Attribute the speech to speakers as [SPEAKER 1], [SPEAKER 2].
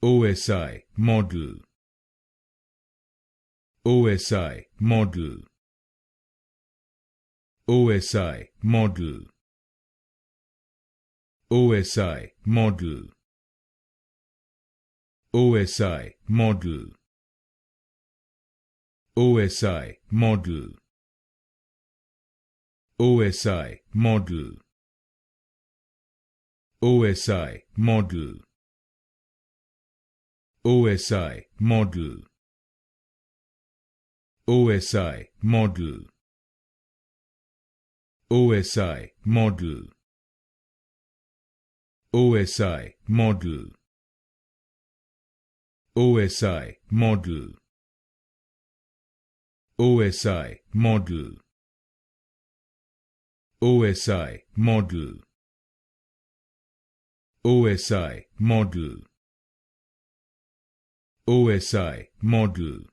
[SPEAKER 1] OSI Model. OSI Model. OSI Model. OSI Model. OSI Model. OSI Model. OSI Model. OSI Model. OSI Model. OSI Model. OSI Model. OSI Model. OSI Model. OSI Model. OSI Model. OSI Model. OSI Model.